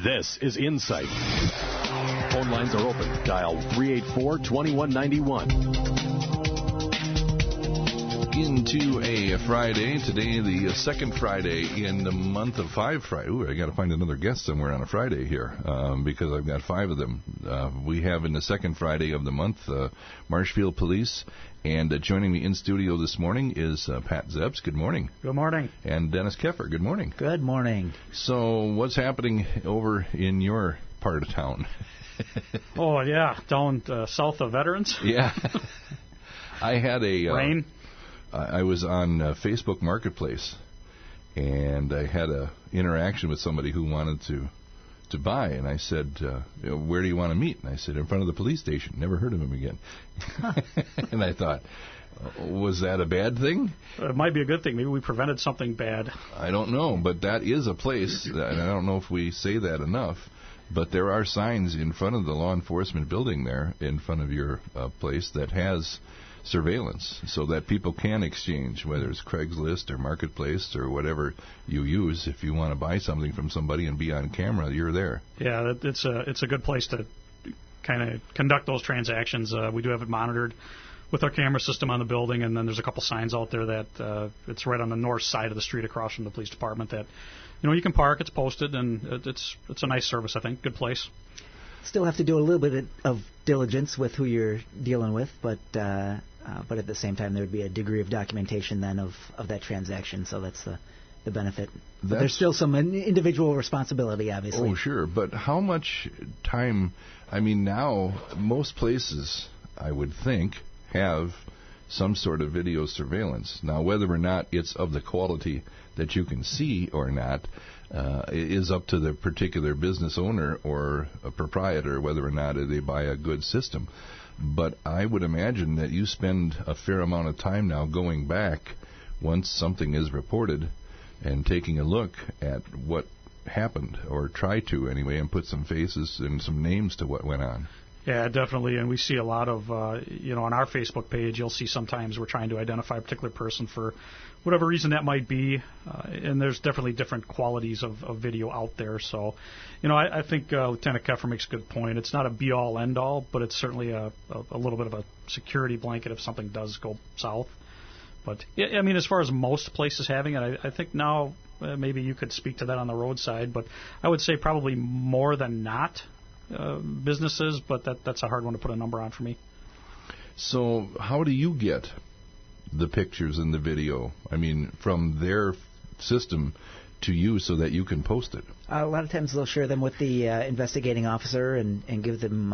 This is Insight. Phone lines are open. Dial 384-2191. Into a Friday. Today, the second Friday in the month of 5 Friday. Ooh, I got to find another guest somewhere on a Friday here because I've got 5 of them. We have in the second Friday of the month Marshfield Police. And joining me in studio this morning is Pat Zebbs. Good morning. Good morning. And Dennis Keffer. Good morning. Good morning. So what's happening over in your part of town? Oh, yeah, down south of Veterans. Yeah. I had a... Rain. I was on Facebook Marketplace, and I had a interaction with somebody who wanted to buy, and I said, where do you want to meet? And I said, in front of the police station. Never heard of him again. And I thought, was that a bad thing? It might be a good thing. Maybe we prevented something bad. I don't know, but that is a place, and I don't know if we say that enough, but there are signs in front of the law enforcement building there, in front of your place, that has surveillance so that people can exchange, whether it's Craigslist or Marketplace or whatever you use. If you want to buy something from somebody and be on camera, you're there. Yeah, it's a good place to kind of conduct those transactions. We do have it monitored with our camera system on the building, and then there's a couple signs out there that it's right on the north side of the street across from the police department that you can park. It's posted, and it's a nice service, I think. Good place. Still have to do a little bit of diligence with who you're dealing with, but at the same time, there would be a degree of documentation then of that transaction, so that's the benefit. But there's still some individual responsibility, obviously. Oh, sure, but how much time, now most places, I would think, have some sort of video surveillance. Now, whether or not it's of the quality that you can see or not is up to the particular business owner or a proprietor, whether or not they buy a good system. But I would imagine that you spend a fair amount of time now going back once something is reported and taking a look at what happened, or try to anyway, and put some faces and some names to what went on. Yeah, definitely, and we see a lot of, on our Facebook page, you'll see sometimes we're trying to identify a particular person for whatever reason that might be, and there's definitely different qualities of video out there. So, I think Lieutenant Keffer makes a good point. It's not a be-all, end-all, but it's certainly a little bit of a security blanket if something does go south. But, yeah, as far as most places having it, I think now maybe you could speak to that on the roadside, but I would say probably more than not. Businesses, but that's a hard one to put a number on for me. So how do you get the pictures and the video, from their system to you so that you can post it? A lot of times they'll share them with the investigating officer and give them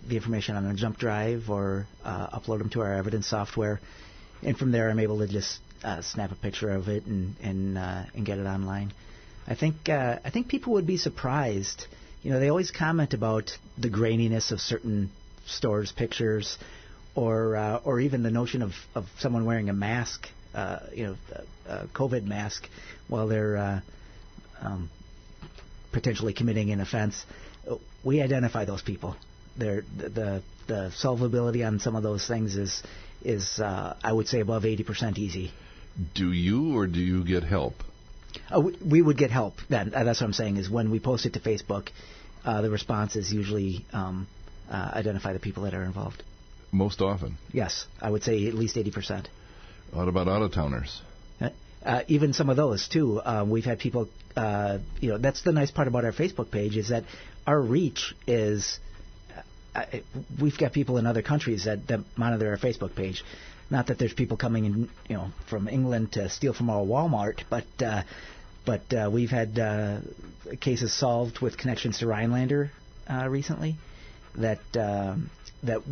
the information on a jump drive or upload them to our evidence software. And from there I'm able to just snap a picture of it and get it online. I think people would be surprised. They always comment about the graininess of certain stores' pictures, or even the notion of someone wearing a mask, a COVID mask, while they're potentially committing an offense. We identify those people. The solvability on some of those things is I would say above 80% easy. Do you, or do you get help? We would get help. That's what I'm saying, is when we post it to Facebook, the response is usually identify the people that are involved. Most often? Yes, I would say at least 80%. What about out-of-towners? Even some of those, too. We've had people, that's the nice part about our Facebook page, is that our reach is, we've got people in other countries that monitor our Facebook page. Not that there's people coming in, from England to steal from our Walmart, but we've had cases solved with connections to Rhinelander recently that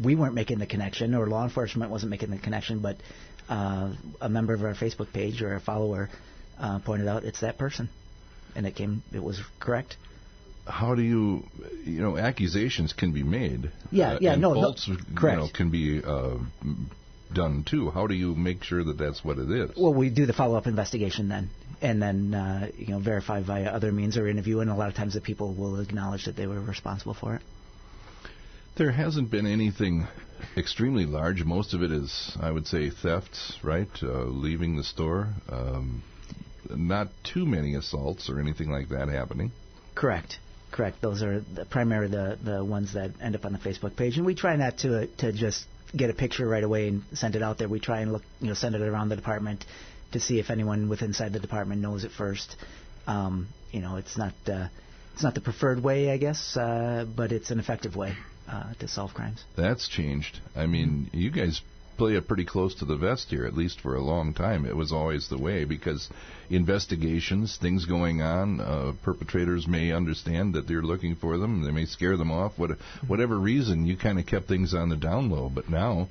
we weren't making the connection, or law enforcement wasn't making the connection, but a member of our Facebook page or a follower pointed out it's that person, and it was correct. How do you accusations can be made? And faults, correct. Can be done too. How do you make sure that that's what it is? Well, we do the follow-up investigation then, and then verify via other means or interview, and a lot of times the people will acknowledge that they were responsible for it. There hasn't been anything extremely large. Most of it is, I would say, thefts, right? Leaving the store. Not too many assaults or anything like that happening. Correct. Those are primarily the ones that end up on the Facebook page, and we try not to just get a picture right away and send it out there. We try and look, send it around the department to see if anyone inside the department knows it first. It's not the preferred way, I guess, but it's an effective way to solve crimes. That's changed. I mean, you guys play it pretty close to the vest here, at least for a long time. It was always the way, because investigations, things going on, perpetrators may understand that they're looking for them. They may scare them off. Whatever reason, you kind of kept things on the down low. But now,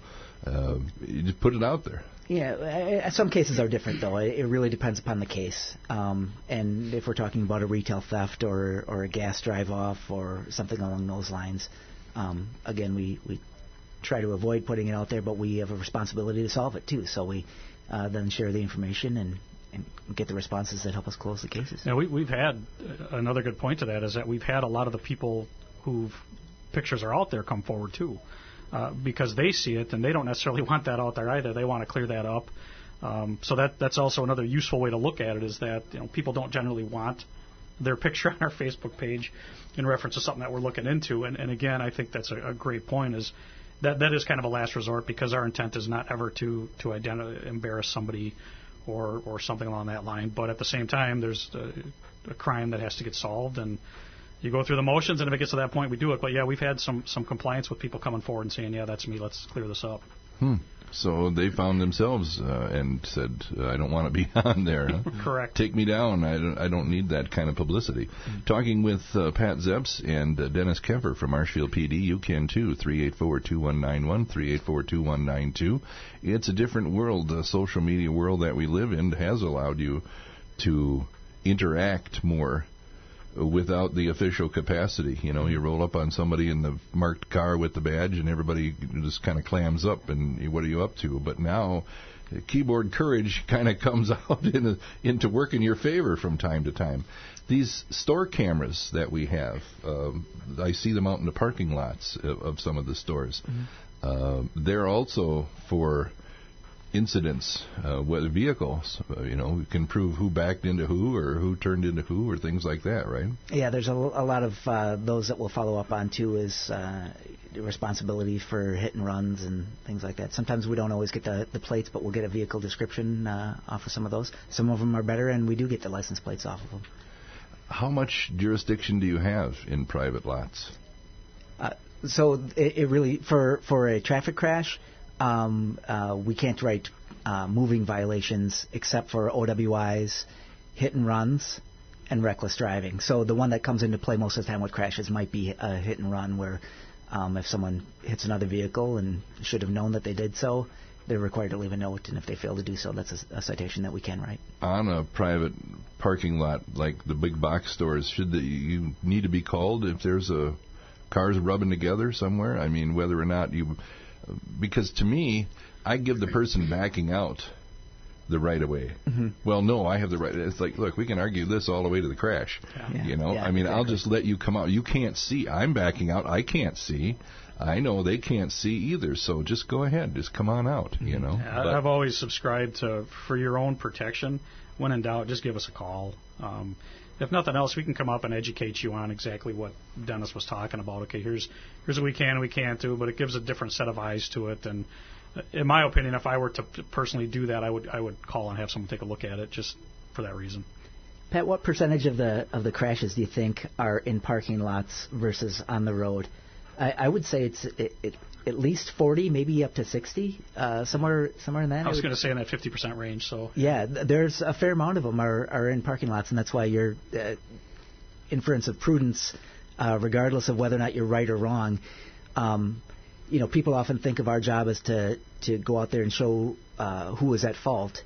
you just put it out there. Yeah, some cases are different, though. It really depends upon the case. And if we're talking about a retail theft or a gas drive-off or something along those lines, again, we try to avoid putting it out there, but we have a responsibility to solve it, too. So we then share the information and get the responses that help us close the cases. Now, we've had another good point to that is that we've had a lot of the people whose pictures are out there come forward, too. Because they see it, and they don't necessarily want that out there either. They want to clear that up. So that's also another useful way to look at it, is that people don't generally want their picture on our Facebook page in reference to something that we're looking into. And again, I think that's a great point, is that is kind of a last resort, because our intent is not ever to embarrass somebody or something along that line. But at the same time, there's a crime that has to get solved, and you go through the motions, and if it gets to that point, we do it. But, yeah, we've had some compliance with people coming forward and saying, yeah, that's me, let's clear this up. So they found themselves and said, I don't want to be on there. Huh? Correct. Take me down. I don't need that kind of publicity. Talking with Pat Zepps and Dennis Keffer from Marshfield PD. You can, too, 384-2191, 384-2192. It's a different world. The social media world that we live in has allowed you to interact more without the official capacity. You roll up on somebody in the marked car with the badge, and everybody just kind of clams up, and what are you up to? But now, keyboard courage kind of comes out into work in your favor from time to time. These store cameras that we have, I see them out in the parking lots of some of the stores. They're also for incidents with vehicles. We can prove who backed into who or who turned into who or things like that, right? Yeah, there's a lot of those that we'll follow up on, too, is the responsibility for hit and runs and things like that. Sometimes we don't always get the plates, but we'll get a vehicle description off of some of those. Some of them are better, and we do get the license plates off of them. How much jurisdiction do you have in private lots? So it really, for a traffic crash, we can't write moving violations except for OWIs, hit and runs, and reckless driving. So the one that comes into play most of the time with crashes might be a hit and run, where if someone hits another vehicle and should have known that they did so, they're required to leave a note, and if they fail to do so, that's a citation that we can write. On a private parking lot like the big box stores, you need to be called if there's cars rubbing together somewhere? I mean, whether or not because to me, I give the person backing out the right of way. Well, no, I have the right. It's like, look, we can argue this all the way to the crash. Yeah. I mean, exactly. I'll just let you come out. You can't see. I'm backing out. I can't see. I know they can't see either. So just go ahead. Just come on out. I've always subscribed to, for your own protection, when in doubt, just give us a call. If nothing else, we can come up and educate you on exactly what Dennis was talking about. Okay, here's what we can and we can't do, but it gives a different set of eyes to it. And in my opinion, if I were to personally do that, I would call and have someone take a look at it just for that reason. Pat, what percentage of the crashes do you think are in parking lots versus on the road? I would say it's at least 40, maybe up to 60, somewhere in that. I was going to say in that 50% range. So yeah, there's a fair amount of them are in parking lots, and that's why your inference of prudence, regardless of whether or not you're right or wrong. People often think of our job as to go out there and show who is at fault,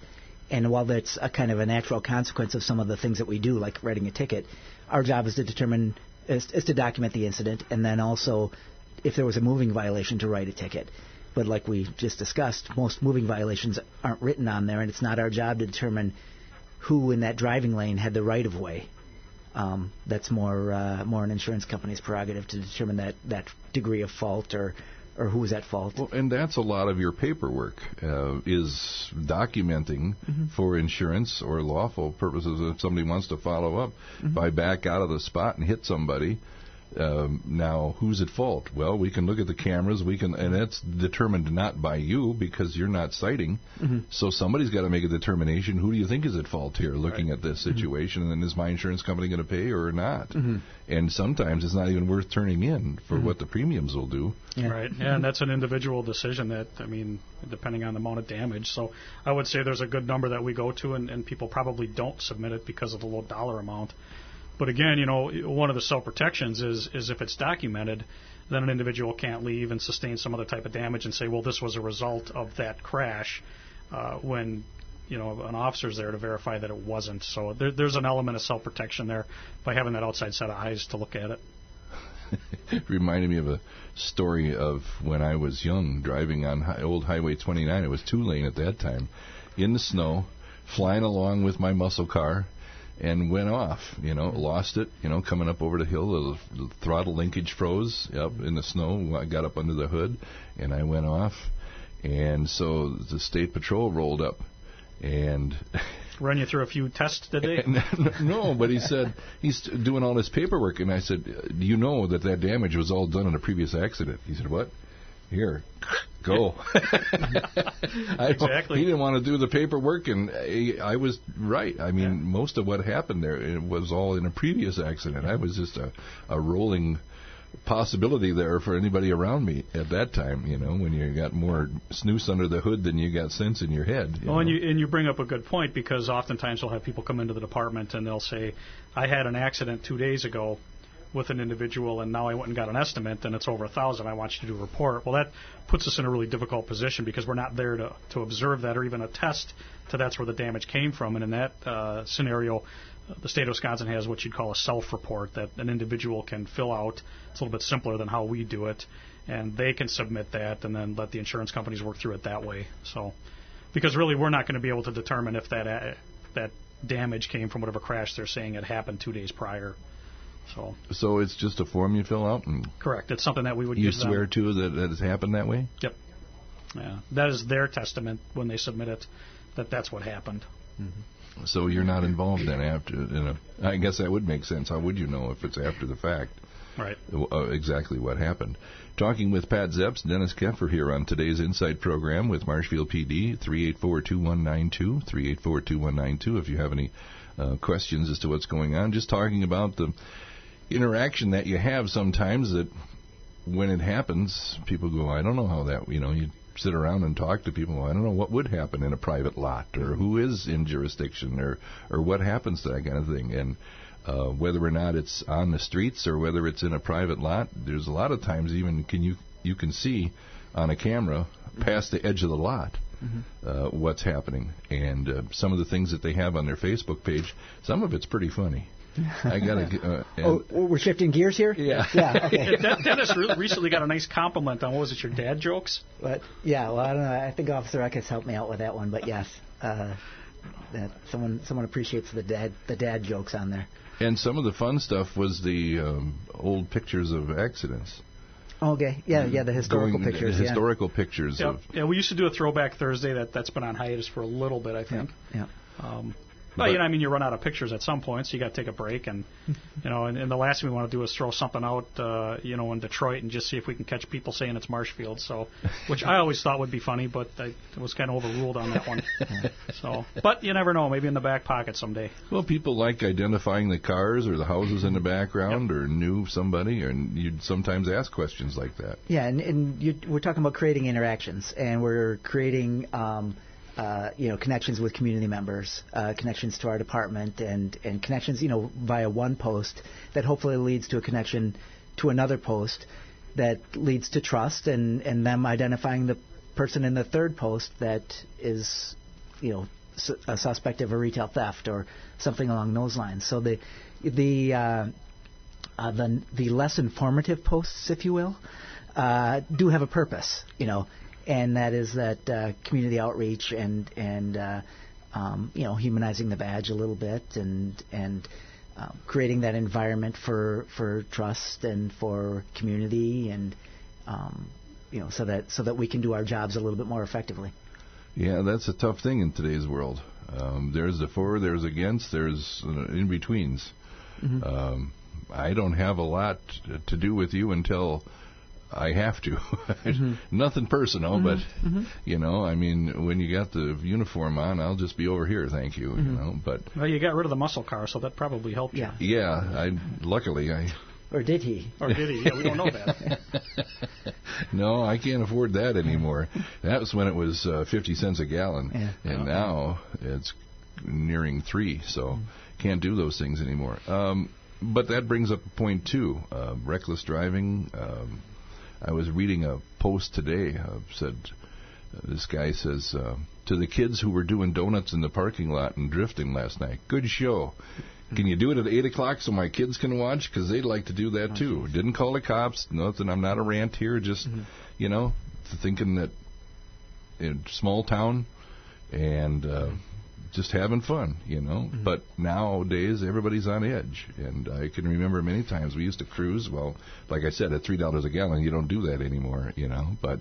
and while that's a kind of a natural consequence of some of the things that we do, like writing a ticket, our job is to determine. Is to document the incident, and then also, if there was a moving violation, to write a ticket. But like we just discussed, most moving violations aren't written on there, and it's not our job to determine who in that driving lane had the right of way. That's more an insurance company's prerogative to determine that degree of fault or who is at fault. Well, and that's a lot of your paperwork is documenting for insurance or lawful purposes. If somebody wants to follow up, if I back out of the spot and hit somebody, now who's at fault? Well, we can look at the cameras. And it's determined not by you because you're not citing. So somebody's got to make a determination. Who do you think is at fault here? Looking at this situation, and then is my insurance company going to pay or not? And sometimes it's not even worth turning in for what the premiums will do. Yeah. Right, and that's an individual decision that, depending on the amount of damage. So I would say there's a good number that we go to, and people probably don't submit it because of the low dollar amount. But again, one of the self-protections is if it's documented, then an individual can't leave and sustain some other type of damage and say, well, this was a result of that crash, when an officer's there to verify that it wasn't. So there's an element of self-protection there by having that outside set of eyes to look at it. It reminded me of a story of when I was young, driving on old Highway 29. It was 2-lane at that time, in the snow, flying along with my muscle car, and went off, lost it, coming up over the hill. The throttle linkage froze up in the snow. I got up under the hood, and I went off. And so the state patrol rolled up and run you through a few tests, did they? No, but he said he's doing all this paperwork, and I said, do you know that damage was all done in a previous accident? He said, what? Here, go. Exactly. He didn't want to do the paperwork, and I was right. Most of what happened there, it was all in a previous accident. I was just a rolling possibility there for anybody around me at that time, when you got more snooze under the hood than you got sense in your head. And you bring up a good point, because oftentimes we'll have people come into the department and they'll say, I had an accident 2 days ago with an individual, and now I went and got an estimate, and it's over $1,000. I want you to do a report. Well, that puts us in a really difficult position because we're not there to observe that or even attest to that's where the damage came from. And in that scenario, the state of Wisconsin has what you'd call a self-report that an individual can fill out. It's a little bit simpler than how we do it, and they can submit that and then let the insurance companies work through it that way. So, because really we're not going to be able to determine if that damage came from whatever crash they're saying had happened 2 days prior. So it's just a form you fill out? And correct. It's something that we would you give them. swear to that it's happened that way? Yep. Yeah. That is their testament when they submit it, that's what happened. Mm-hmm. So you're not involved then after? I guess that would make sense. How would you know if it's after the fact? Right. Exactly what happened. Talking with Pat Zepps, Dennis Keffer here on today's Insight program with Marshfield PD, 384-2192, 384-2192 if you have any questions as to what's going on. Just talking about the interaction that you have sometimes that when it happens, people go, I don't know how that, you sit around and talk to people, I don't know what would happen in a private lot or who is in jurisdiction or what happens to that kind of thing. And whether or not it's on the streets or whether it's in a private lot, there's a lot of times even you can see on a camera past the edge of the lot what's happening. And some of the things that they have on their Facebook page, some of it's pretty funny. I gotta. We're shifting gears here. Yeah. Yeah. Okay. Dennis recently got a nice compliment on what was it, your dad jokes? But yeah, well, I don't know. I think Officer Eckes helped me out with that one. But yes, someone appreciates the dad jokes on there. And some of the fun stuff was the old pictures of accidents. Okay. Yeah. The historical pictures. The historical pictures. Yeah. Of. Yeah. We used to do a Throwback Thursday. That's been on hiatus for a little bit, I think. Yeah. Well, you run out of pictures at some point, so you got to take a break, and and the last thing we want to do is throw something out, in Detroit and just see if we can catch people saying it's Marshfield. So, which I always thought would be funny, but I was kind of overruled on that one. So, but you never know, maybe in the back pocket someday. Well, people like identifying the cars or the houses in the background, or knew somebody, and you'd sometimes ask questions like that. Yeah, and we're talking about creating interactions, and we're creating. Connections with community members, connections to our department, and connections, via one post that hopefully leads to a connection to another post that leads to trust, and them identifying the person in the third post that is, a suspect of a retail theft or something along those lines. So the less informative posts, if you will, do have a purpose, and that is that community outreach and humanizing the badge a little bit and creating that environment for trust and for community, and so that we can do our jobs a little bit more effectively. Yeah, that's a tough thing in today's world. There's the for, there's against, there's in betweens. Mm-hmm. I don't have a lot to do with you until I have to. Mm-hmm. Nothing personal, mm-hmm. but mm-hmm. I mean, when you got the uniform on, I'll just be over here, thank you. Mm-hmm. But well, you got rid of the muscle car, so that probably helped you. Yeah. Luckily. Or did he? Yeah, we don't know that. No, I can't afford that anymore. That was when it was 50 cents a gallon, and now it's nearing $3, so can't do those things anymore. But that brings up a point, too. Reckless driving. I was reading a post today. Said this guy says, to the kids who were doing donuts in the parking lot and drifting last night, good show. Can you do it at 8 o'clock so my kids can watch? Because they'd like to do that, too. Didn't call the cops. Nothing. I'm not a rant here. Just, thinking that in small town and just having fun, But nowadays, everybody's on edge. And I can remember many times we used to cruise. Well, like I said, at $3 a gallon, you don't do that anymore, But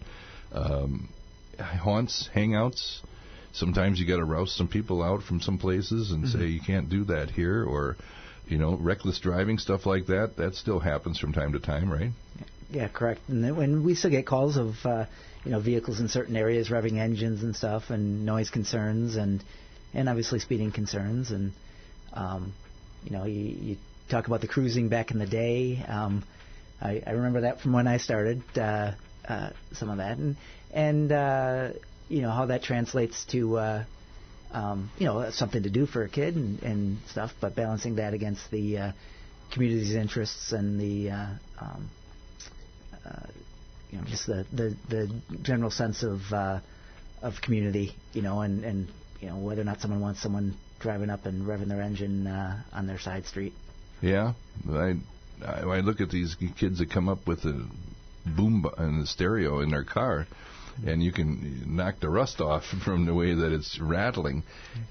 haunts, hangouts, sometimes you got to roust some people out from some places and say you can't do that here, or, reckless driving, stuff like that. That still happens from time to time, right? Yeah, correct. And then when we still get calls of, vehicles in certain areas revving engines and stuff, and noise concerns, and obviously speeding concerns, and you talk about the cruising back in the day. I remember that from when I started, some of that, and how that translates to something to do for a kid and stuff, but balancing that against the community's interests and the just the general sense of community, and whether or not someone wants someone driving up and revving their engine on their side street. Yeah, I look at these kids that come up with a boom and the stereo in their car, and you can knock the rust off from the way that it's rattling.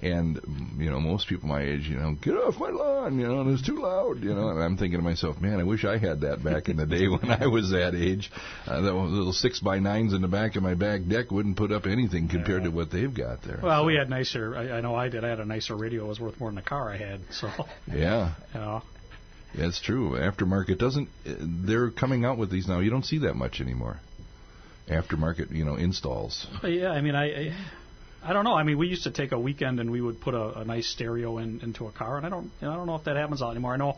And, most people my age, get off my lawn, it's too loud, and I'm thinking to myself, man, I wish I had that back in the day when I was that age. The little 6x9s in the back of my back deck wouldn't put up anything compared to what they've got there. Well, we had nicer, I know I did, I had a nicer radio. It was worth more than the car I had, so. Yeah. Yeah, it's true. Aftermarket they're coming out with these now. You don't see that much anymore. Aftermarket, installs. Yeah, I mean, I don't know. I mean, we used to take a weekend and we would put a nice stereo into a car, and I don't know if that happens anymore. I know,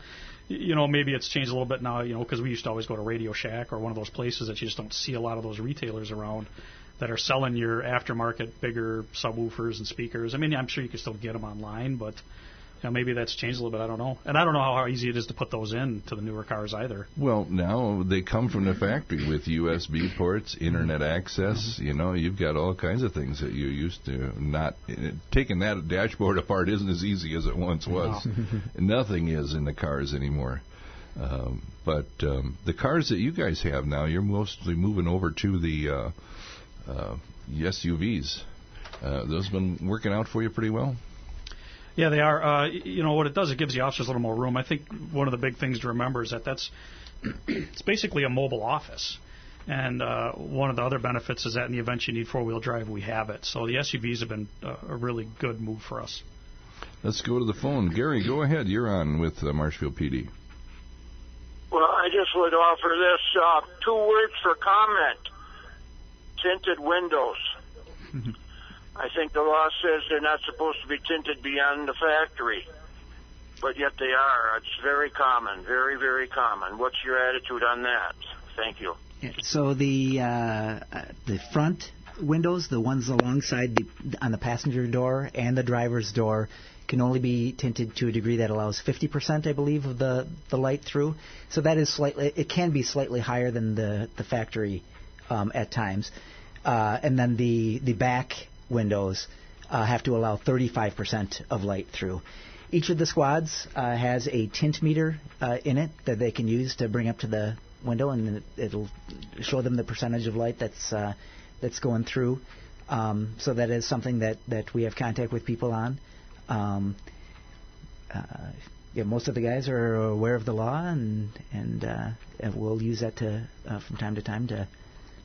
maybe it's changed a little bit now, because we used to always go to Radio Shack or one of those places that you just don't see a lot of those retailers around that are selling your aftermarket bigger subwoofers and speakers. I mean, I'm sure you can still get them online, but maybe that's changed a little bit. I don't know. And I don't know how easy it is to put those in to the newer cars either. Well, now they come from the factory with USB ports, internet access. You've got all kinds of things that you used to not. Taking that dashboard apart isn't as easy as it once was. No. Nothing is in the cars anymore. But the cars that you guys have now, you're mostly moving over to the SUVs. Those been working out for you pretty well? Yeah, they are. What it does, it gives the officers a little more room. I think one of the big things to remember is that it's basically a mobile office. And one of the other benefits is that in the event you need four-wheel drive, we have it. So the SUVs have been a really good move for us. Let's go to the phone. Gary, go ahead. You're on with Marshfield PD. Well, I just would offer this 2 words for comment. Tinted windows. I think the law says they're not supposed to be tinted beyond the factory, but yet they are. It's very common, very, very common. What's your attitude on that? Thank you. Yeah, so the front windows, the ones alongside on the passenger door and the driver's door, can only be tinted to a degree that allows 50%, I believe, of the light through. So that is it can be slightly higher than the factory at times. And then the back windows have to allow 35% of light through. Each of the squads has a tint meter in it that they can use to bring up to the window, and it'll show them the percentage of light that's going through. So that is something that we have contact with people on. most of the guys are aware of the law, and we'll use that to from time to time to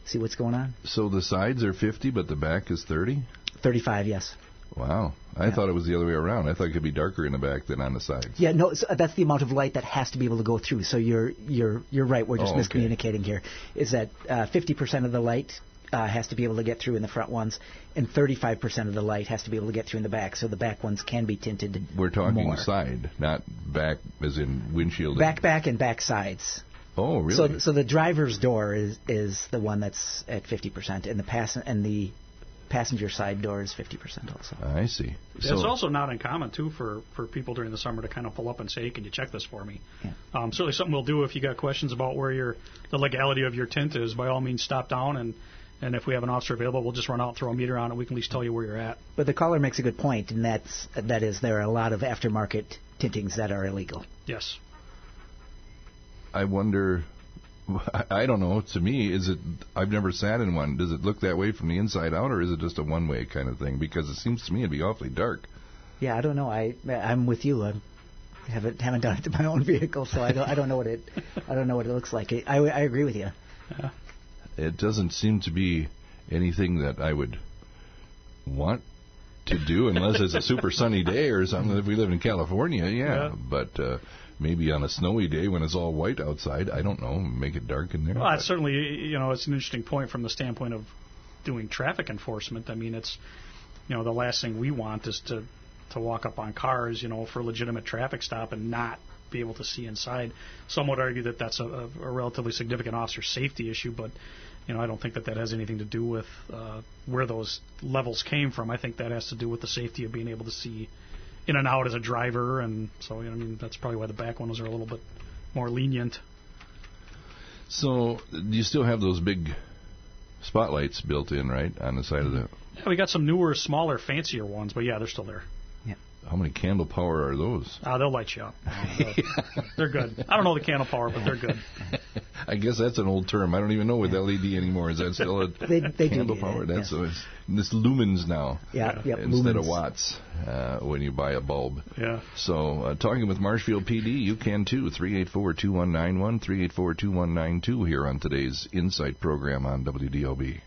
see what's going on. So the sides are 50, but the back is 30? 35, yes. Wow. I thought it was the other way around. I thought it could be darker in the back than on the sides. Yeah, no, that's the amount of light that has to be able to go through. So you're right. We're just miscommunicating here. Is that 50% of the light has to be able to get through in the front ones, and 35% of the light has to be able to get through in the back. So the back ones can be tinted. We're talking more. side, not back, as in windshield. Back, and back sides. Oh, really? So the driver's door is the one that's at 50%, and the passenger side door is 50% also. I see. It's also not uncommon, too, for people during the summer to kind of pull up and say, hey, can you check this for me? Yeah. Certainly something we'll do if you got questions about where the legality of your tint is. By all means, stop down, and if we have an officer available, we'll just run out, throw a meter on it. We can at least tell you where you're at. But the caller makes a good point, and that is there are a lot of aftermarket tintings that are illegal. Yes. I wonder, I don't know, to me, I've never sat in one. Does it look that way from the inside out, or is it just a one-way kind of thing? Because it seems to me it'd be awfully dark. Yeah, I don't know. I'm with you. I haven't done it to my own vehicle, so I don't know what it looks like. I agree with you. Yeah. It doesn't seem to be anything that I would want to do unless it's a super sunny day or something. If we live in California, yeah. But maybe on a snowy day when it's all white outside, I don't know, make it dark in there. Well, it's certainly, it's an interesting point from the standpoint of doing traffic enforcement. I mean, it's, the last thing we want is to walk up on cars, for a legitimate traffic stop and not be able to see inside. Some would argue that that's a relatively significant officer safety issue, but I don't think that has anything to do with where those levels came from. I think that has to do with the safety of being able to see in and out as a driver, and so that's probably why the back ones are a little bit more lenient. So do you still have those big spotlights built in, right, on the side of the... Yeah, we got some newer, smaller, fancier ones, but yeah, they're still there. How many candle power are those? They'll light you up. They're good. I don't know the candle power, but they're good. I guess that's an old term. I don't even know with LED anymore. Is that still a candle power? That's this lumens now. Yeah, instead lumens. of watts when you buy a bulb. Yeah. So talking with Marshfield PD, you can too. 384-2191, 384-2192 here on today's Insight program on WDLB.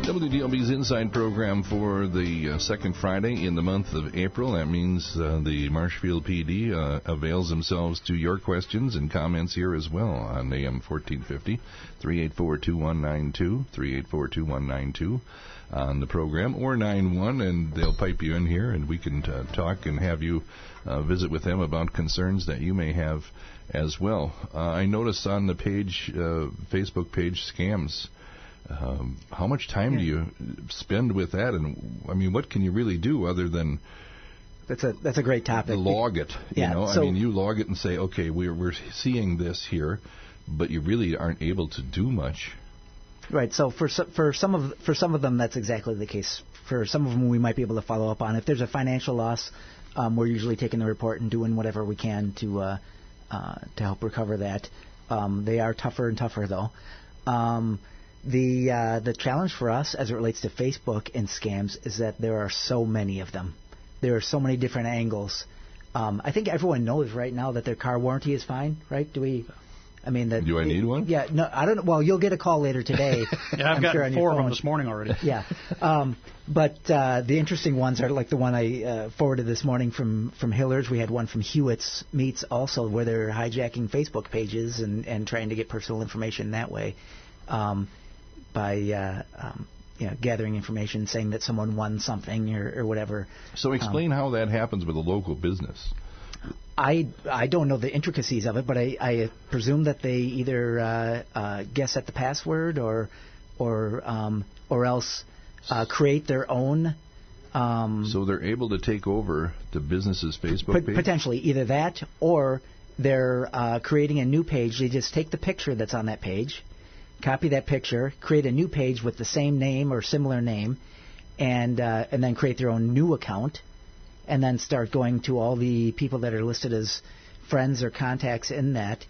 WDLB's Inside program for the second Friday in the month of April. That means the Marshfield PD avails themselves to your questions and comments here as well on AM 1450, 384-2192, 384-2192 on the program, or 91, and they'll pipe you in here, and we can talk and have you visit with them about concerns that you may have as well. I noticed on the page, Facebook page, scams. How much time do you spend with that? And I mean, what can you really do other than that's a great topic. Log it. Yeah, I mean, you log it and say, okay, we're seeing this here, but you really aren't able to do much. Right. So for some of them, that's exactly the case. For some of them, we might be able to follow up on. If there's a financial loss, we're usually taking the report and doing whatever we can to help recover that. They are tougher and tougher, though. The challenge for us as it relates to Facebook and scams is that there are so many of them. There are so many different angles. I think everyone knows right now that their car warranty is fine, right? Do I need one? Yeah, no, I don't know. Well, you'll get a call later today. Yeah, I've gotten 4 of them this morning already. Yeah. But the interesting ones are like the one I forwarded this morning from Hiller's. We had one from Hewitt's Meats also, where they're hijacking Facebook pages and trying to get personal information that way. By gathering information, saying that someone won something or whatever. So explain how that happens with a local business. I don't know the intricacies of it, but I presume that they either guess at the password or else create their own. So they're able to take over the business's Facebook page? Potentially, either that or they're creating a new page. They just take the picture that's on that page, copy that picture, create a new page with the same name or similar name, and then create their own new account, and then start going to all the people that are listed as friends or contacts in that,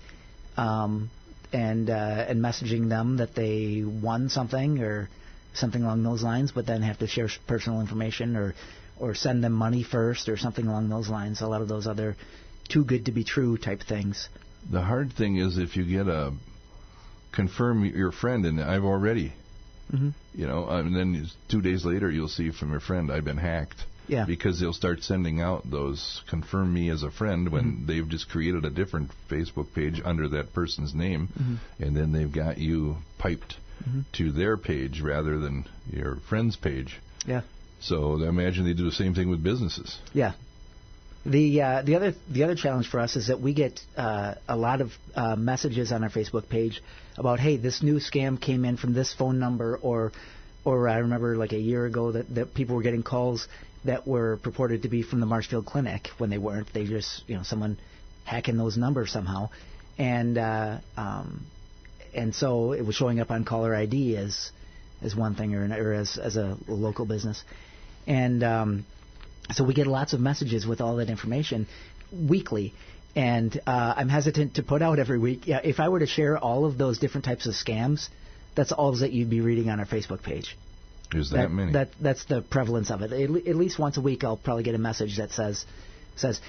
and messaging them that they won something or something along those lines, but then have to share personal information or send them money first or something along those lines. A lot of those other too good to be true type things. The hard thing is if you get a confirm your friend, and I've already, and then 2 days later you'll see from your friend, I've been hacked. Yeah. Because they'll start sending out those confirm me as a friend when they've just created a different Facebook page under that person's name, and then they've got you piped to their page rather than your friend's page. Yeah. So I imagine they do the same thing with businesses. Yeah. The other challenge for us is that we get a lot of messages on our Facebook page about, hey, this new scam came in from this phone number, or I remember like a year ago that people were getting calls that were purported to be from the Marshfield Clinic when they weren't. They just, someone hacking those numbers somehow, and so it was showing up on caller ID as one thing or as a local business, and so we get lots of messages with all that information weekly, and I'm hesitant to put out every week. Yeah, if I were to share all of those different types of scams, that's all that you'd be reading on our Facebook page. There's that many. That's the prevalence of it. At least once a week, I'll probably get a message that says,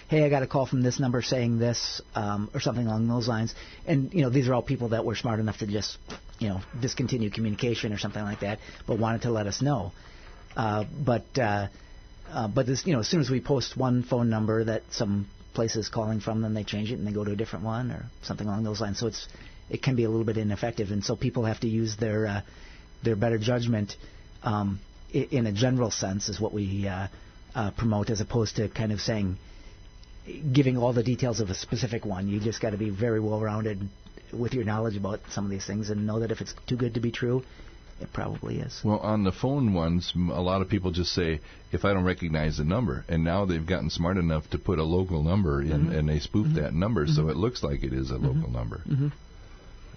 "Hey, I got a call from this number saying this," or something along those lines. And these are all people that were smart enough to just, discontinue communication or something like that, but wanted to let us know. But this, as soon as we post one phone number that some place is calling from, then they change it and they go to a different one or something along those lines. So it can be a little bit ineffective, and so people have to use their better judgment. In a general sense is what we promote, as opposed to kind of giving all the details of a specific one. You just got to be very well-rounded with your knowledge about some of these things and know that if it's too good to be true, it probably is. Well, on the phone ones, a lot of people just say, if I don't recognize the number, and now they've gotten smart enough to put a local number in, and they spoof that number so it looks like it is a local number.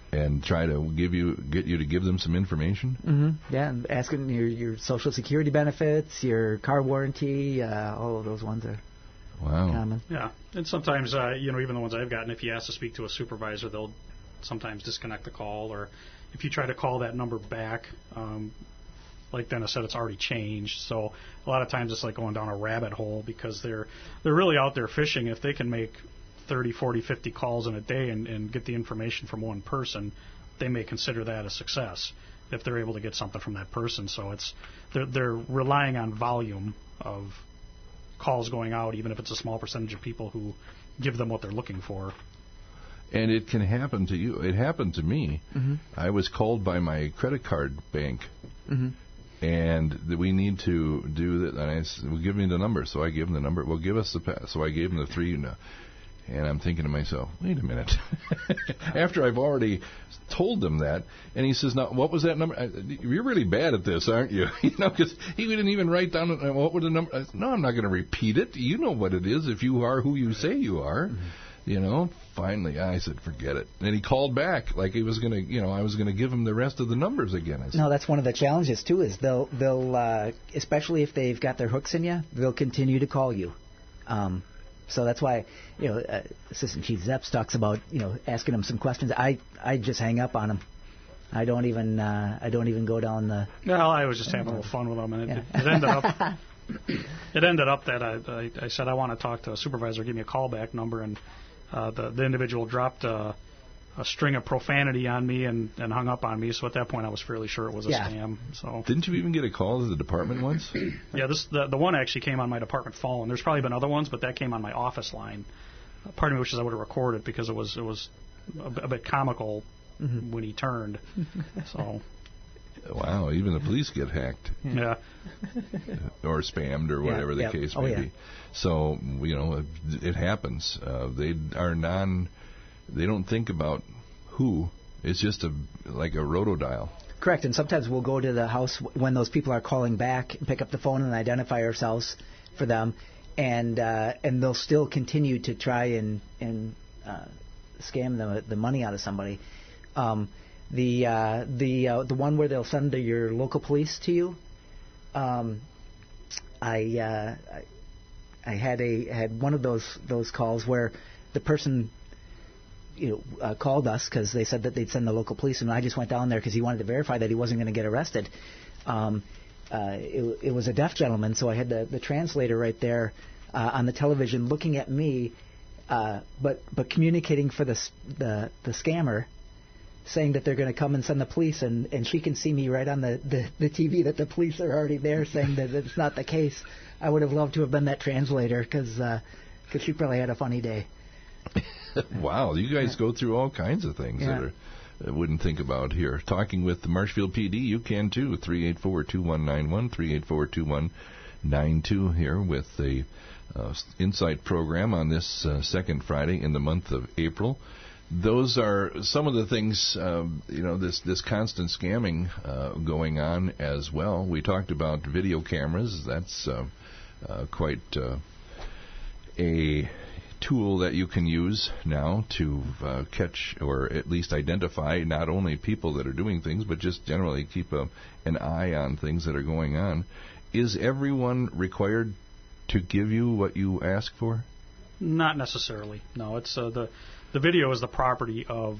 And try to get you to give them some information. Yeah, and asking your Social Security benefits, your car warranty, all of those ones are common. Yeah, and sometimes even the ones I've gotten, if you ask to speak to a supervisor, they'll sometimes disconnect the call, or if you try to call that number back, like Dennis said, it's already changed. So a lot of times it's like going down a rabbit hole because they're really out there fishing. If they can make 30, 40, 50 calls in a day and get the information from one person, they may consider that a success if they're able to get something from that person. So they're relying on volume of calls going out, even if it's a small percentage of people who give them what they're looking for. And it can happen to you. It happened to me. I was called by my credit card bank, and we need to do that. And I said, well, give me the number. So I gave him the number. Well, give us the pass. So I gave him the 3. And I'm thinking to myself, wait a minute. After I've already told them that, and he says, now, what was that number? You're really bad at this, aren't you? Because he didn't even write down what was the number. I said, no, I'm not going to repeat it. You know what it is if you are who you say you are. Finally, I said, forget it. And he called back like he was going to, I was going to give him the rest of the numbers again. I said, no, that's one of the challenges, too, is they'll especially if they've got their hooks in you, they'll continue to call you. So that's why, Assistant Chief Zeps talks about, asking them some questions. I just hang up on them. I don't even go down the. Well, I was just having a little fun with them, and it ended up that I said I want to talk to a supervisor, give me a callback number, and the individual dropped a string of profanity on me and hung up on me. So at that point, I was fairly sure it was a scam. So didn't you even get a call to the department once? Yeah, the one actually came on my department phone. There's probably been other ones, but that came on my office line. Part of me wishes I would have recorded because it was a bit comical when he turned. So. Wow, even the police get hacked. Yeah. Or spammed or whatever the case may be. So, it happens. They don't think about who. It's just like a rotodial. Correct, and sometimes we'll go to the house when those people are calling back and pick up the phone and identify ourselves for them, and they'll still continue to try and scam the money out of somebody. The one where they'll send your local police to you. I had one of those calls where the person called us because they said that they'd send the local police, and I just went down there because he wanted to verify that he wasn't going to get arrested. It was a deaf gentleman, so I had the translator right there on the television looking at me, but communicating for the scammer, saying that they're going to come and send the police, and she can see me right on the TV that the police are already there, saying that it's not the case. I would have loved to have been that translator because she probably had a funny day. Wow, you guys go through all kinds of things that I wouldn't think about here. Talking with the Marshfield PD, you can too. 384-2191, 384-2192 here with the Insight program on this second Friday in the month of April. Those are some of the things, this constant scamming going on as well. We talked about video cameras. That's quite a tool that you can use now to catch or at least identify not only people that are doing things, but just generally keep an eye on things that are going on. Is everyone required to give you what you ask for? Not necessarily. No, it's the video is the property of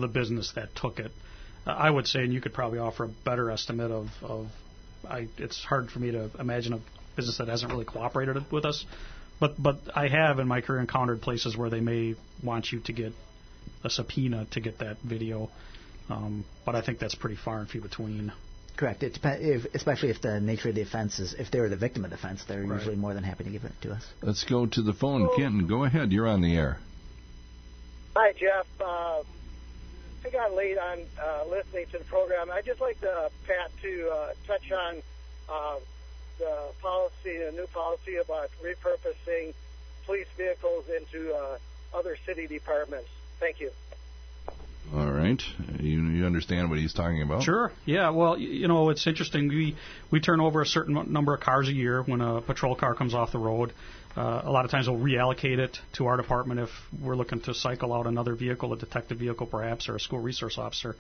the business that took it. I would say, and you could probably offer a better estimate of it's hard for me to imagine a business that hasn't really cooperated with us. But I have in my career encountered places where they may want you to get a subpoena to get that video, but I think that's pretty far and few between. Correct. It depends, especially if the nature of the offense is, if they're the victim of the offense, they're usually more than happy to give it to us. Let's go to the phone. Kenton, go ahead. You're on the air. Hi, Jeff. I got late on listening to the program. I'd just like Pat to touch on the new policy about repurposing police vehicles into other city departments. Thank you. All right. You understand what he's talking about? Sure. Yeah. Well, it's interesting. We turn over a certain number of cars a year when a patrol car comes off the road. A lot of times we'll reallocate it to our department if we're looking to cycle out another vehicle, a detective vehicle perhaps, or a school resource officer.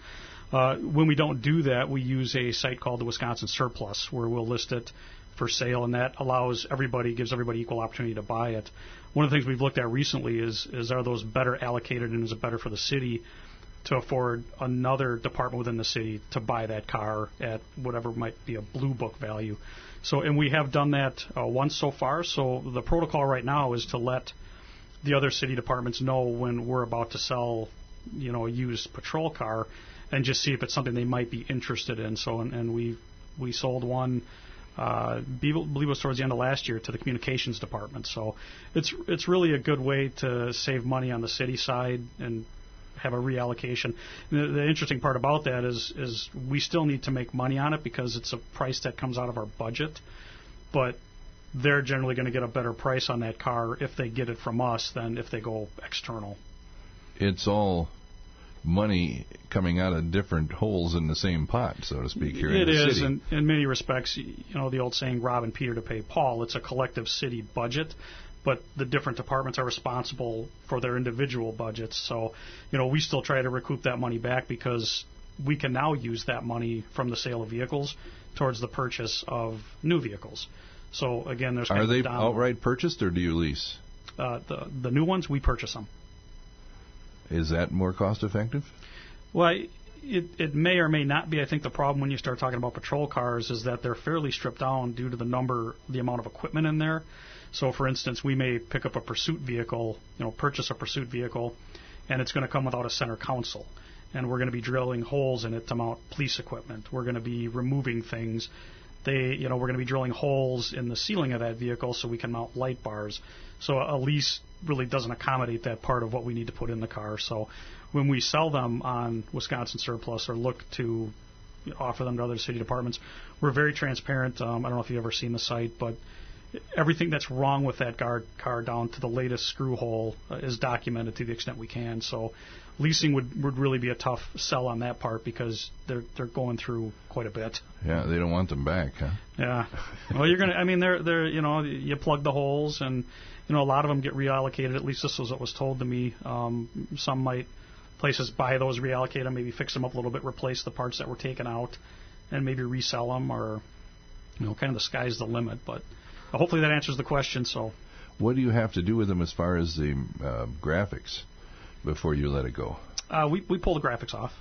When we don't do that, we use a site called the Wisconsin Surplus, where we'll list it for sale, and that gives everybody equal opportunity to buy it. One of the things we've looked at recently is are those better allocated, and is it better for the city to afford another department within the city to buy that car at whatever might be a blue book value. So, and we have done that once so far. So the protocol right now is to let the other city departments know when we're about to sell, a used patrol car, and just see if it's something they might be interested in. So, and we sold one. I believe it was towards the end of last year to the communications department. So it's really a good way to save money on the city side and have a reallocation. The interesting part about that is we still need to make money on it because it's a price that comes out of our budget, but they're generally going to get a better price on that car if they get it from us than if they go external. It's all money coming out of different holes in the same pot, so to speak, here in the city. It is, in many respects, the old saying, robbing Peter to pay Paul. It's a collective city budget, but the different departments are responsible for their individual budgets. So, we still try to recoup that money back because we can now use that money from the sale of vehicles towards the purchase of new vehicles. So, again, there's Are they outright purchased, or do you lease? The new ones, we purchase them. Is that more cost-effective? Well, it may or may not be. I think the problem when you start talking about patrol cars is that they're fairly stripped down due to the amount of equipment in there. So, for instance, we may pick up a pursuit vehicle, purchase a pursuit vehicle, and it's going to come without a center console. And we're going to be drilling holes in it to mount police equipment. We're going to be removing things. We're going to be drilling holes in the ceiling of that vehicle so we can mount light bars. So a lease really doesn't accommodate that part of what we need to put in the car. So when we sell them on Wisconsin Surplus or look to offer them to other city departments, we're very transparent. I don't know if you've ever seen the site, but everything that's wrong with that car down to the latest screw hole is documented to the extent we can. So leasing would really be a tough sell on that part because they're going through quite a bit. Yeah, they don't want them back, huh? Yeah. Well, they're you plug the holes, and a lot of them get reallocated. At least this was what was told to me. Places buy those, reallocate them, maybe fix them up a little bit, replace the parts that were taken out, and maybe resell them, or kind of the sky's the limit. But hopefully that answers the question. So, what do you have to do with them as far as the graphics? before you let it go? We pull the graphics off.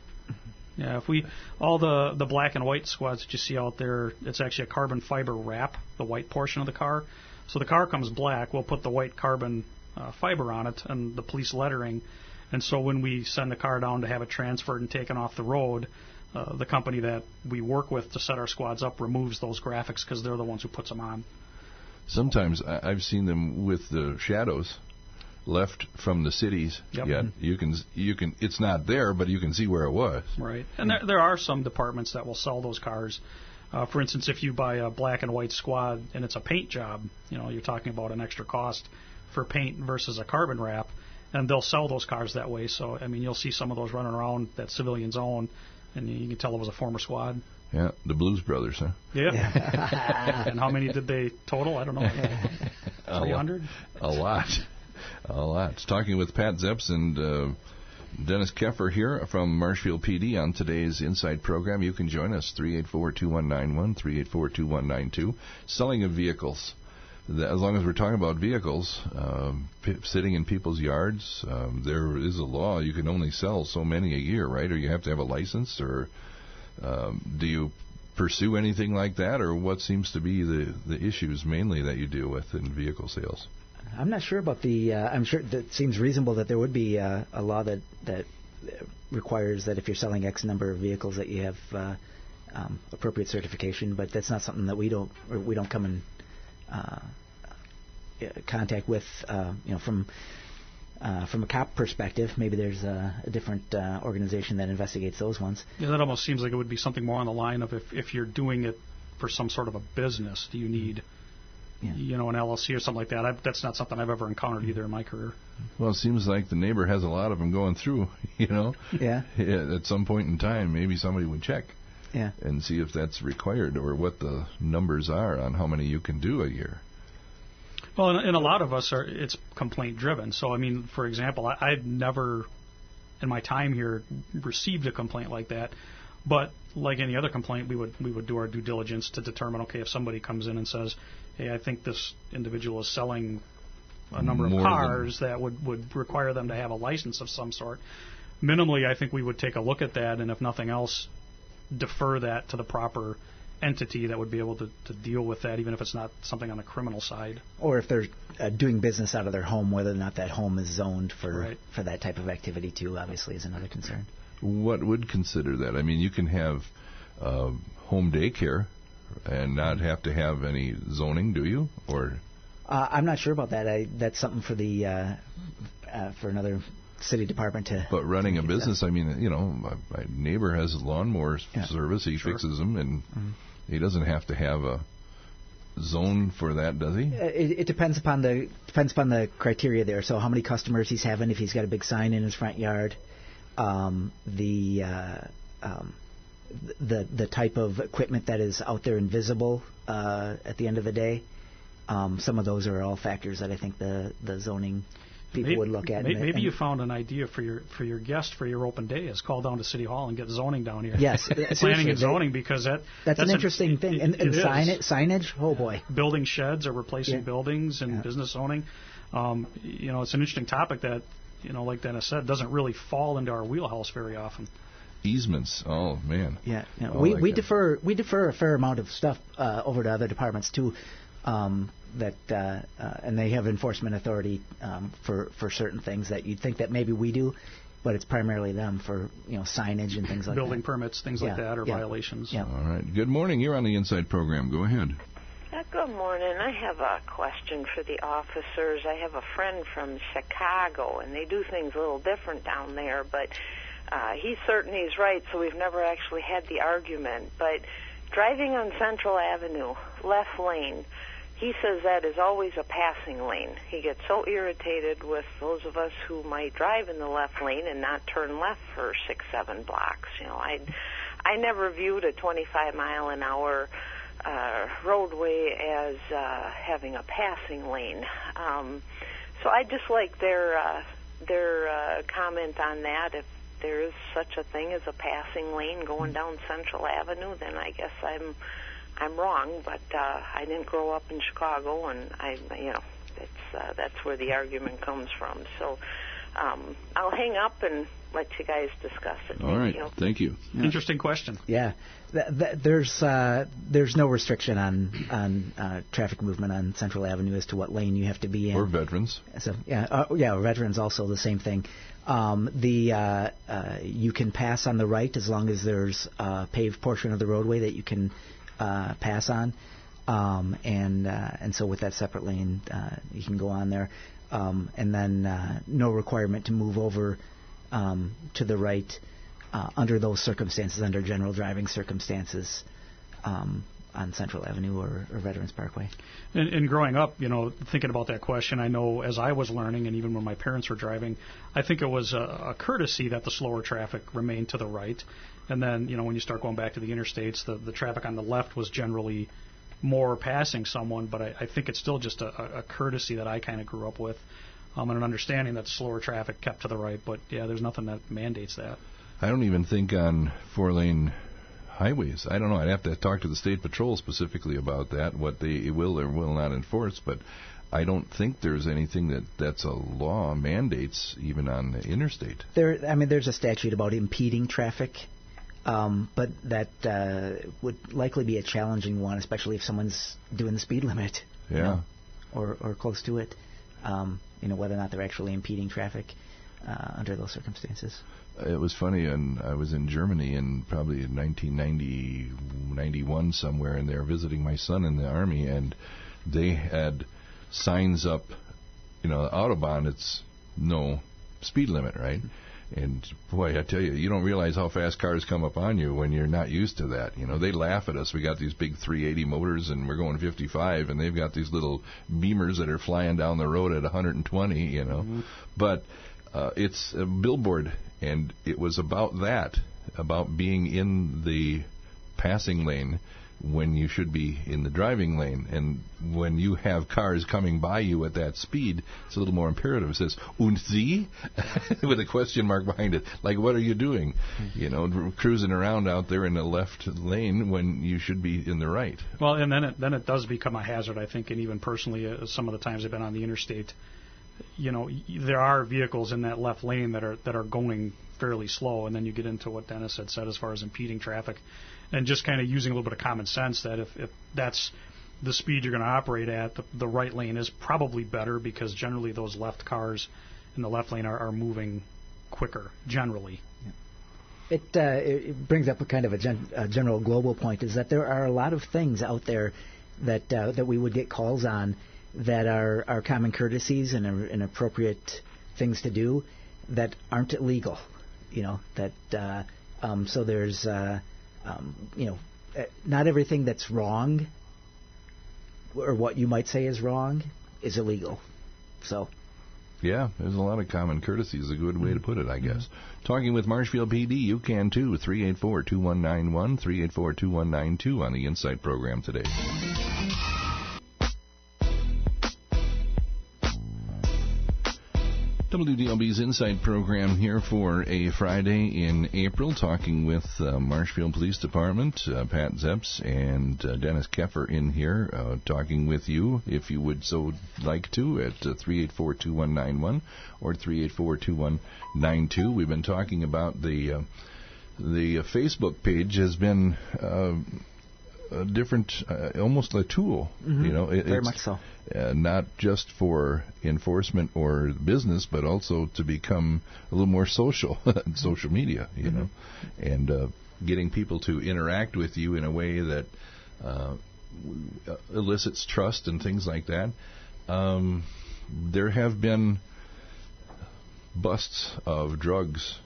Yeah, if we all the black and white squads that you see out there, it's actually a carbon fiber wrap, the white portion of the car. So the car comes black. We'll put the white carbon fiber on it and the police lettering. And so when we send the car down to have it transferred and taken off the road, the company that we work with to set our squads up removes those graphics because they're the ones who puts them on. Sometimes I've seen them with the shadows left from the cities. Yep. Yet you can it's not there, but you can see where it was. Right. And there are some departments that will sell those cars. For instance, if you buy a black and white squad and it's a paint job, you're talking about an extra cost for paint versus a carbon wrap, and they'll sell those cars that way. So, I mean, you'll see some of those running around that civilians own, and you can tell it was a former squad. Yeah, the Blues Brothers, huh? Yeah. And how many did they total? I don't know. 300? A lot. It's talking with Pat Zepps and Dennis Keffer here from Marshfield PD on today's Inside program. You can join us, 384-2191, 384-2192. Selling of vehicles. As long as we're talking about vehicles, sitting in people's yards, there is a law. You can only sell so many a year, right? Or you have to have a license, or do you pursue anything like that, or what seems to be the issues mainly that you deal with in vehicle sales? I'm not sure about the. I'm sure that seems reasonable that there would be a law that requires that if you're selling X number of vehicles that you have appropriate certification. But that's not something that we don't come in contact with. From a cop perspective, maybe there's a different organization that investigates those ones. Yeah, that almost seems like it would be something more on the line of if you're doing it for some sort of a business, do you need an LLC or something like that? That's not something I've ever encountered either in my career. Well, it seems like the neighbor has a lot of them going through, Yeah. At some point in time, maybe somebody would check. Yeah. And see if that's required or what the numbers are on how many you can do a year. Well, and a lot of us it's complaint driven. So, I mean, for example, I've never in my time here received a complaint like that. But like any other complaint, we would do our due diligence to determine, okay, if somebody comes in and says, hey, I think this individual is selling a number of cars that would require them to have a license of some sort. Minimally, I think we would take a look at that, and if nothing else, defer that to the proper entity that would be able to deal with that, even if it's not something on the criminal side. Or if they're doing business out of their home, whether or not that home is zoned for that type of activity, too, obviously is another concern. What would consider that? I mean, you can have home daycare and not have to have any zoning, do you? Or I'm not sure about that. That's something for the for another city department to. But running a business, I mean, my neighbor has a lawnmower service. He fixes them, and he doesn't have to have a zone for that, does he? It depends upon the criteria there. So how many customers he's having, if he's got a big sign in his front yard, the type of equipment that is out there and visible at the end of the day. Some of those are all factors that I think the zoning people would look at. Maybe you found an idea for your guest for your open day is call down to City Hall and get zoning down here. Yes, planning and zoning, because that's an interesting thing. And signage, oh boy, building sheds or replacing buildings and business zoning. It's an interesting topic that like Dennis said, doesn't really fall into our wheelhouse very often. Easements, oh man. Yeah, we defer a fair amount of stuff over to other departments too. And they have enforcement authority for certain things that you'd think that maybe we do, but it's primarily them for signage and things like building that. Permits, things like that, or violations. Yeah. All right. Good morning. You're on the Inside program. Go ahead. Good morning. I have a question for the officers. I have a friend from Chicago, and they do things a little different down there, but he's certain he's right, so we've never actually had the argument. But driving on Central Avenue, left lane, he says that is always a passing lane. He gets so irritated with those of us who might drive in the left lane and not turn left for 6-7 blocks. I never viewed a 25-mile-an-hour roadway as having a passing lane. So I'd just like their comment on that. If there is such a thing as a passing lane going down Central Avenue, then I guess I'm wrong, but I didn't grow up in Chicago, and that's where the argument comes from. So I'll hang up and let you guys discuss it. All right. Thank you. Interesting question. Yeah. There's no restriction on traffic movement on Central Avenue as to what lane you have to be in. Or veterans. So veterans also the same thing. You can pass on the right as long as there's a paved portion of the roadway that you can pass on, and so with that separate lane, you can go on there, and then no requirement to move over to the right under those circumstances, under general driving circumstances. On Central Avenue or Veterans Parkway. And growing up, thinking about that question, I know as I was learning, and even when my parents were driving, I think it was a courtesy that the slower traffic remained to the right. And then, when you start going back to the interstates, the traffic on the left was generally more passing someone, but I think it's still just a courtesy that I kind of grew up with, and an understanding that slower traffic kept to the right. But, yeah, there's nothing that mandates that. I don't even think on four-lane highways. I don't know. I'd have to talk to the State Patrol specifically about that, what they will or will not enforce, but I don't think there's anything that's a law mandates even on the interstate. There's a statute about impeding traffic, but that would likely be a challenging one, especially if someone's doing the speed limit. Yeah. Or close to it. Whether or not they're actually impeding traffic under those circumstances. It was funny, and I was in Germany in probably 1990, 91 somewhere, and they were visiting my son in the Army, and they had signs up, Autobahn, it's no speed limit, right? And, boy, I tell you, you don't realize how fast cars come up on you when you're not used to that. They laugh at us. We got these big 380 motors, and we're going 55, and they've got these little Beamers that are flying down the road at 120, Mm-hmm. But it's a billboard, and it was about that, about being in the passing lane when you should be in the driving lane. And when you have cars coming by you at that speed, it's a little more imperative. It says, "Und Sie?" with a question mark behind it. Like, what are you doing? Cruising around out there in the left lane when you should be in the right. Well, and then it does become a hazard, I think, and even personally, some of the times I've been on the interstate, there are vehicles in that left lane that are going fairly slow, and then you get into what Dennis had said as far as impeding traffic, and just kind of using a little bit of common sense that if that's the speed you're going to operate at, the right lane is probably better, because generally those left cars in the left lane are moving quicker, generally. Yeah. It brings up a kind of a general global point, is that there are a lot of things out there that we would get calls on that are common courtesies and appropriate things to do that aren't illegal, so there's not everything that's wrong or what you might say is wrong is illegal. So yeah, there's a lot of common courtesies, a good way to put it, I guess. Talking with Marshfield PD, you can too. 384-2191, 384-2192 on the Insight program today. WDLB's Insight program here for a Friday in April, talking with Marshfield Police Department, Pat Zepps and Dennis Keffer in here, talking with you, if you would so like to, at 384-2191 or 384-2192. We've been talking about the Facebook page has been a different, almost a tool. Very much so. Not just for enforcement or business, but also to become a little more social, social media, and getting people to interact with you in a way that elicits trust and things like that. There have been busts of drugs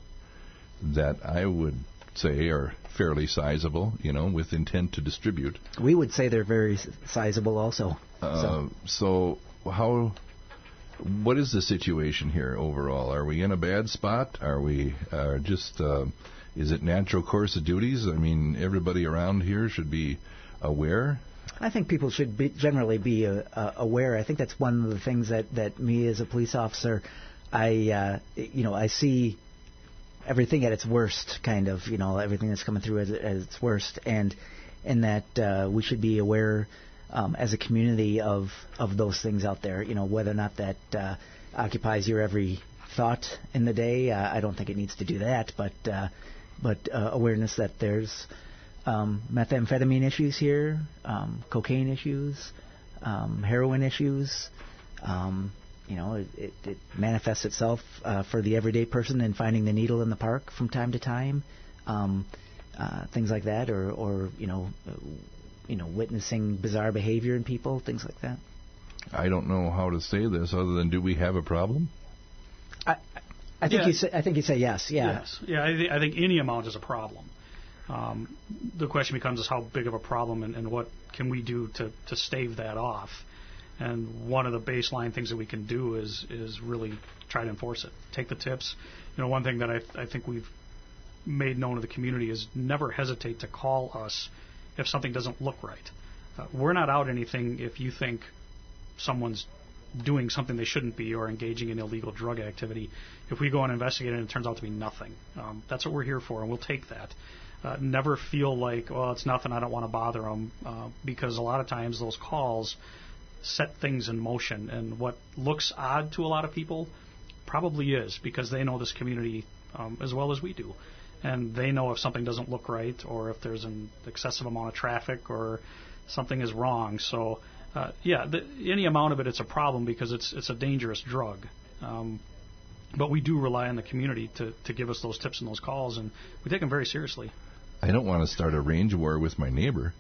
that I would say are fairly sizable, with intent to distribute. We would say they're very sizable also. So what is the situation here overall? Are we in a bad spot? Are we is it natural course of duties? I mean, everybody around here should be aware. I think people should generally be aware. I think that's one of the things that me as a police officer, I see everything at its worst, kind of, everything that's coming through at its worst, and that we should be aware as a community of those things out there, whether or not that occupies your every thought in the day. I don't think it needs to do that, but awareness that there's methamphetamine issues here, cocaine issues, heroin issues. It manifests itself for the everyday person in finding the needle in the park from time to time, things like that, or witnessing bizarre behavior in people, things like that. I don't know how to say this other than, do we have a problem? I think you say yes. Yeah. Yes. Yeah. I think any amount is a problem. The question becomes is how big of a problem, and what can we do to stave that off. And one of the baseline things that we can do is really try to enforce it. Take the tips. One thing that I think we've made known to the community is never hesitate to call us if something doesn't look right. We're not out anything if you think someone's doing something they shouldn't be or engaging in illegal drug activity. If we go and investigate it and it turns out to be nothing, that's what we're here for, and we'll take that. Never feel like, well, it's nothing, I don't want to bother them, because a lot of times those calls set things in motion, and what looks odd to a lot of people probably is, because they know this community as well as we do, and they know if something doesn't look right or if there's an excessive amount of traffic or something is wrong. So any amount of it's a problem because it's a dangerous drug, but we do rely on the community to give us those tips and those calls, and we take them very seriously. I don't want to start a range war with my neighbor.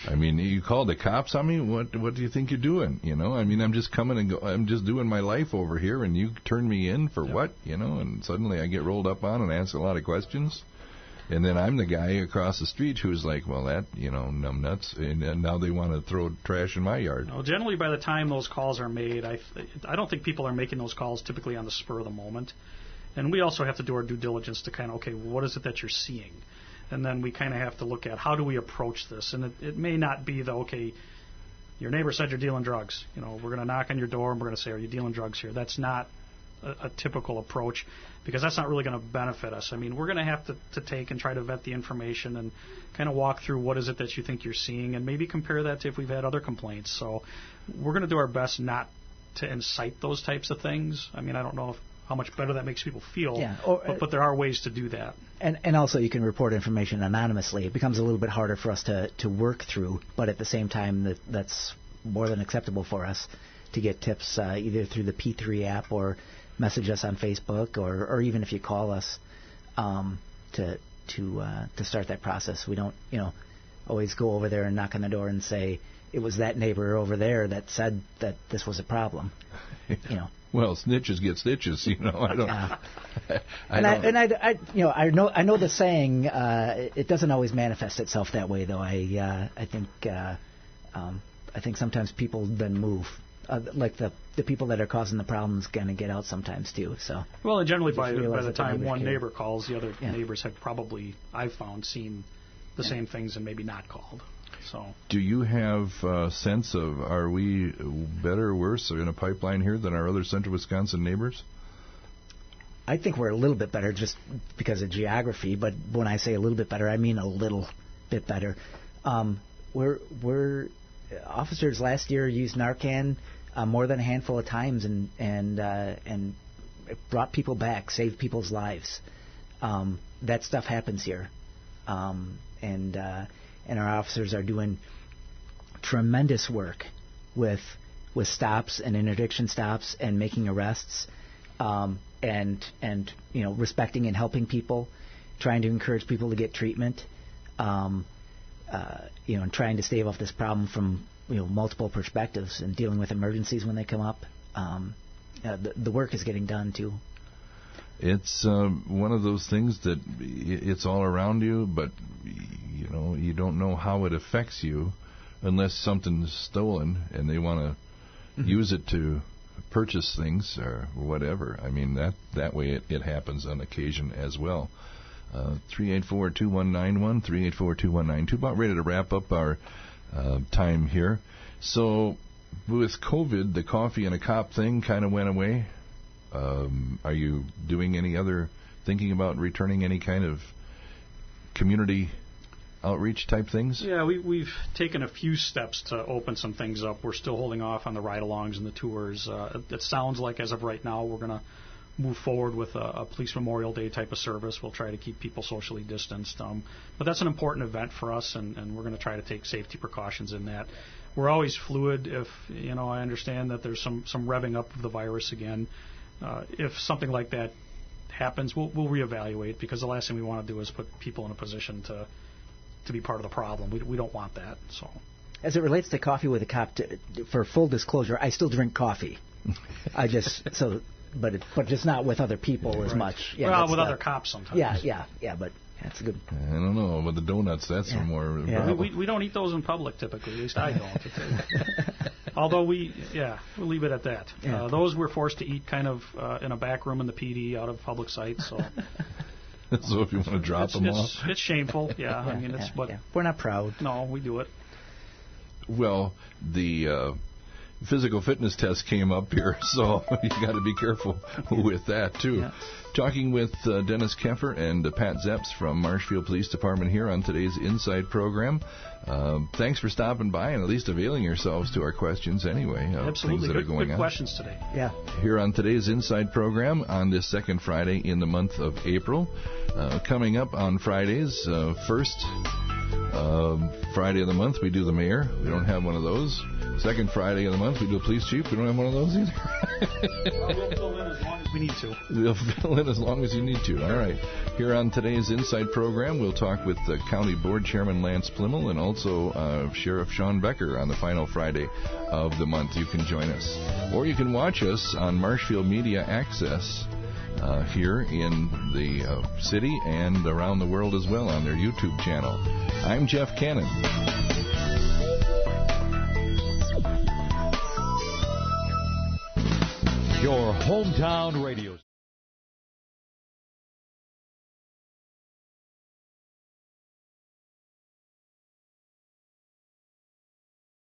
I mean, you call the cops on me? What do you think you're doing? I mean, I'm just coming and I'm just doing my life over here, and you turn me in for what? And suddenly I get rolled up on and ask a lot of questions. And then I'm the guy across the street who's like, well, that, numbnuts, and now they want to throw trash in my yard. Generally, by the time those calls are made, I don't think people are making those calls typically on the spur of the moment. And we also have to do our due diligence to kind of, okay, what is it that you're seeing? And then we kind of have to look at how do we approach this. And it may not be okay, your neighbor said you're dealing drugs. We're going to knock on your door and we're going to say, are you dealing drugs here? That's not a typical approach, because that's not really going to benefit us. I mean, we're going to have to take and try to vet the information and kind of walk through what is it that you think you're seeing, and maybe compare that to if we've had other complaints. So we're going to do our best not to incite those types of things. I mean, I don't know how much better that makes people feel, but there are ways to do that. And also you can report information anonymously. It becomes a little bit harder for us to work through, but at the same time that's more than acceptable for us to get tips either through the P3 app or message us on Facebook, or even if you call us to start that process. We don't always go over there and knock on the door and say it was that neighbor over there that said that this was a problem. Well, snitches get stitches, I don't. I know the saying. It doesn't always manifest itself that way, though. I think sometimes people then move. Like the people that are causing the problems going to get out sometimes too. So. Well, and generally by the time one neighbor calls, the other neighbors have probably, I've found, seen the same things and maybe not called. So. Do you have a sense of, are we better or worse in a pipeline here than our other central Wisconsin neighbors? I think we're a little bit better just because of geography, but when I say a little bit better, I mean a little bit better. We're officers last year used Narcan more than a handful of times and it brought people back, saved people's lives. That stuff happens here, and our officers are doing tremendous work with stops and interdiction stops and making arrests, and respecting and helping people, trying to encourage people to get treatment, and trying to stave off this problem from multiple perspectives and dealing with emergencies when they come up. The work is getting done too. It's one of those things that it's all around you, but you don't know how it affects you unless something's stolen and they want to use it to purchase things or whatever. I mean, that way it happens on occasion as well. 384-2191, 384-2192. About ready to wrap up our time here. So with COVID, the coffee and a cop thing kind of went away. Are you doing any other, thinking about returning any kind of community outreach type things? Yeah, we've taken a few steps to open some things up. We're still holding off on the ride-alongs and the tours. It sounds like as of right now we're going to move forward with a Police Memorial Day type of service. We'll try to keep people socially distanced. But that's an important event for us, and we're going to try to take safety precautions in that. We're always fluid. If I understand that there's some revving up of the virus again. If something like that happens, we'll reevaluate, because the last thing we want to do is put people in a position to be part of the problem. We don't want that. So, as it relates to coffee with a cop, for full disclosure, I still drink coffee. I just but just not with other people as much. Yeah, well, with other cops sometimes. Yeah, but that's good. I don't know. With the donuts, that's some more. Yeah. We don't eat those in public typically. At least I don't. Although we'll leave it at that. Yeah. Those we're forced to eat kind of in a back room in the PD out of public sites. So. So if you want to drop them off, it's shameful. Yeah, I mean it's what we're not proud. No, we do it. Well, the physical fitness test came up here, so you got to be careful with that too. Yeah. Talking with Dennis Keffer and Pat Zepps from Marshfield Police Department here on today's Inside program. Thanks for stopping by and at least availing yourselves to our questions anyway. Absolutely. Things that are going good on. Questions today. Yeah. Here on today's Inside program on this second Friday in the month of April. Coming up on Fridays, first Friday of the month, we do the mayor. We don't have one of those. Second Friday of the month, we do a police chief. We don't have one of those either. We'll fill in as long as we need to. We'll fill in as long as you need to. All right. Here on today's Inside program, we'll talk with the County Board Chairman Lance Plimmel and also Sheriff Sean Becker on the final Friday of the month. You can join us. Or you can watch us on Marshfield Media Access here in the city and around the world as well on their YouTube channel. I'm Jeff Cannon. Your hometown radio.